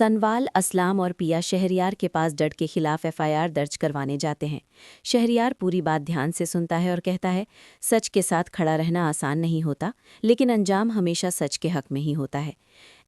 सनवाल, असलाम और पिया शहरयार के पास डड के खिलाफ एफआईआर दर्ज करवाने जाते हैं। शहरयार पूरी बात ध्यान से सुनता है और कहता है, सच के साथ खड़ा रहना आसान नहीं होता, लेकिन अंजाम हमेशा सच के हक में ही होता है।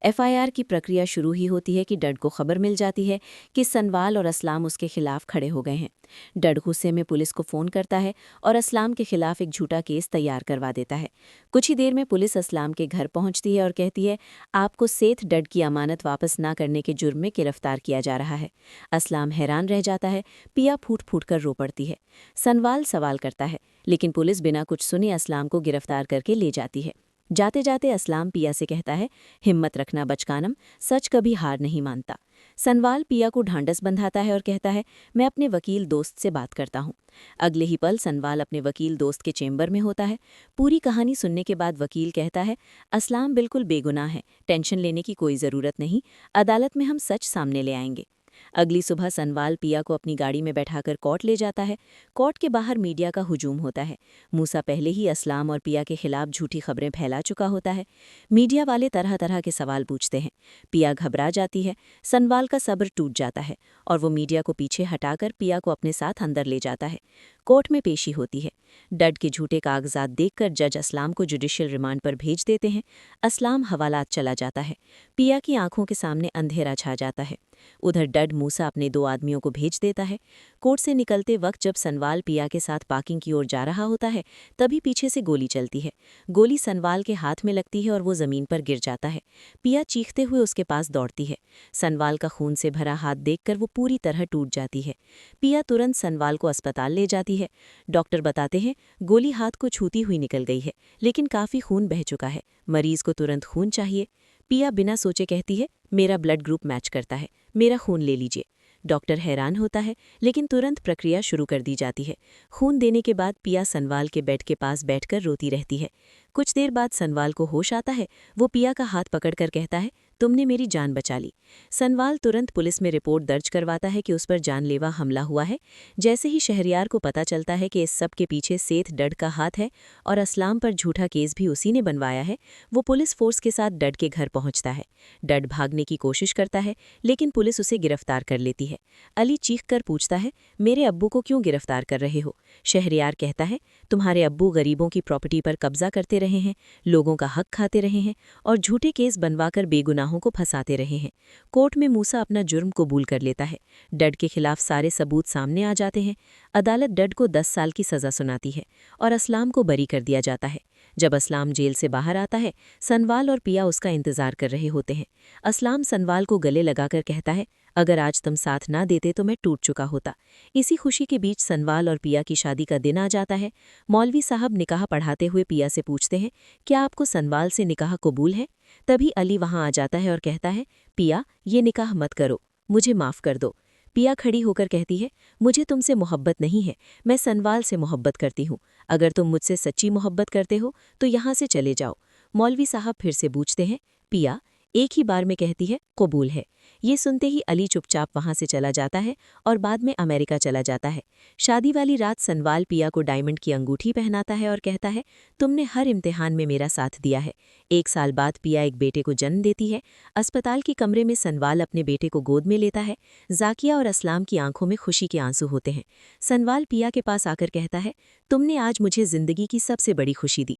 एफआईआर की प्रक्रिया शुरू ही होती है कि डड को खबर मिल जाती है कि सनवाल और असलाम उसके खिलाफ खड़े हो गए हैं। डड गुस्से में पुलिस को फ़ोन करता है और असलाम के खिलाफ एक झूठा केस तैयार करवा देता है। कुछ ही देर में पुलिस असलाम के घर पहुंचती है और कहती है, आपको सेठ डड की अमानत वापस ना करने के जुर्म में गिरफ्तार किया जा रहा है। असलाम हैरान रह जाता है, पिया फूट फूट कर रो पड़ती है। सनवाल सवाल करता है, लेकिन पुलिस बिना कुछ सुने असलाम को गिरफ्तार करके ले जाती है। जाते जाते असलाम पिया से कहता है, हिम्मत रखना बचकानम, सच कभी हार नहीं मानता। सनवाल पिया को ढांढस बंधाता है और कहता है, मैं अपने वकील दोस्त से बात करता हूँ। अगले ही पल सनवाल अपने वकील दोस्त के चेंबर में होता है। पूरी कहानी सुनने के बाद वकील कहता है, असलाम बिल्कुल बेगुनाह है, टेंशन लेने की कोई ज़रूरत नहीं, अदालत में हम सच सामने ले आएंगे। अगली सुबह सनवाल पिया को अपनी गाड़ी में बैठाकर कोर्ट ले जाता है। कोर्ट के बाहर मीडिया का हुजूम होता है। मूसा पहले ही असलाम और पिया के खिलाफ झूठी खबरें फैला चुका होता है। मीडिया वाले तरह तरह के सवाल पूछते हैं। पिया घबरा जाती है। सनवाल का सब्र टूट जाता है और वो मीडिया को पीछे हटाकर पिया को अपने साथ अंदर ले जाता है। कोर्ट में पेशी होती है। डड के झूठे कागजात देखकर जज असलाम को जुडिशियल रिमांड पर भेज देते हैं। असलाम हवालात चला जाता है। पिया की आंखों के सामने अंधेरा छा जाता है। उधर डड मूसा अपने 2 आदमियों को भेज देता है। कोर्ट से निकलते वक्त जब सनवाल पिया के साथ पार्किंग की ओर जा रहा होता है, तभी पीछे से गोली चलती है। गोली सनवाल के हाथ में लगती है और वो जमीन पर गिर जाता है। पिया चीखते हुए उसके पास दौड़ती है। सनवाल का खून से भरा हाथ देखकर वो पूरी तरह टूट जाती है। पिया तुरंत सनवाल को अस्पताल ले जाती है। डॉक्टर बताते हैं, गोली हाथ को छूती हुई निकल गई है, लेकिन काफ़ी खून बह चुका है, मरीज को तुरंत खून चाहिए। पिया बिना सोचे कहती है, मेरा ब्लड ग्रुप मैच करता है, मेरा खून ले लीजिए। डॉक्टर हैरान होता है, लेकिन तुरंत प्रक्रिया शुरू कर दी जाती है। खून देने के बाद पिया सनवाल के बेड के पास बैठकर रोती रहती है। कुछ देर बाद सनवाल को होश आता है। वो पिया का हाथ पकड़कर कहता है, तुमने मेरी जान बचा ली। सनवाल तुरंत पुलिस में रिपोर्ट दर्ज करवाता है कि उस पर जानलेवा हमला हुआ है। जैसे ही शहरयार को पता चलता है कि इस सब के पीछे सेठ डड का हाथ है और असलाम पर झूठा केस भी उसी ने बनवाया है, वो पुलिस फोर्स के साथ डड के घर पहुंचता है। डड भागने की कोशिश करता है, लेकिन पुलिस उसे गिरफ्तार कर लेती है। अली चीखकर पूछता है, मेरे अब्बू को क्यों गिरफ्तार कर रहे हो? शहरयार कहता है, तुम्हारे अब्बू गरीबों की प्रॉपर्टी पर कब्जा करते रहे हैं, लोगों का हक खाते रहे हैं और झूठे केस बनवाकर बेगुनाहों को फंसाते रहे हैं। कोर्ट में मूसा अपना जुर्म कबूल कर लेता है। डड के खिलाफ सारे सबूत सामने आ जाते हैं। अदालत डड को 10 साल की सज़ा सुनाती है और असलाम को बरी कर दिया जाता है। जब असलाम जेल से बाहर आता है, सनवाल और पिया उसका इंतजार कर रहे होते हैं। असलाम सनवाल को गले लगाकर कहता है, अगर आज तुम साथ ना देते तो मैं टूट चुका होता। इसी खुशी के बीच सनवाल और पिया की शादी का दिन आ जाता है। मौलवी साहब निकाह पढ़ाते हुए पिया से पूछते हैं, क्या आपको सनवाल से निकाह कबूल है? तभी अली वहां आ जाता है और कहता है, पिया, ये निकाह मत करो, मुझे माफ़ कर दो। पिया खड़ी होकर कहती है, मुझे तुमसे मोहब्बत नहीं है, मैं सनवाल से मोहब्बत करती हूँ। अगर तुम मुझसे सच्ची मोहब्बत करते हो तो यहाँ से चले जाओ। मौलवी साहब फिर से पूछते हैं, पिया? एक ही बार में कहती है, कबूल है। ये सुनते ही अली चुपचाप वहाँ से चला जाता है और बाद में अमेरिका चला जाता है। शादी वाली रात सनवाल पिया को डायमंड की अंगूठी पहनाता है और कहता है, तुमने हर इम्तिहान में मेरा साथ दिया है। 1 साल बाद पिया एक बेटे को जन्म देती है। अस्पताल के कमरे में सनवाल अपने बेटे को गोद में लेता है। जाकिया और असलाम की आंखों में खुशी के आंसू होते हैं। सनवाल पिया के पास आकर कहता है, तुमने आज मुझे जिंदगी की सबसे बड़ी खुशी दी।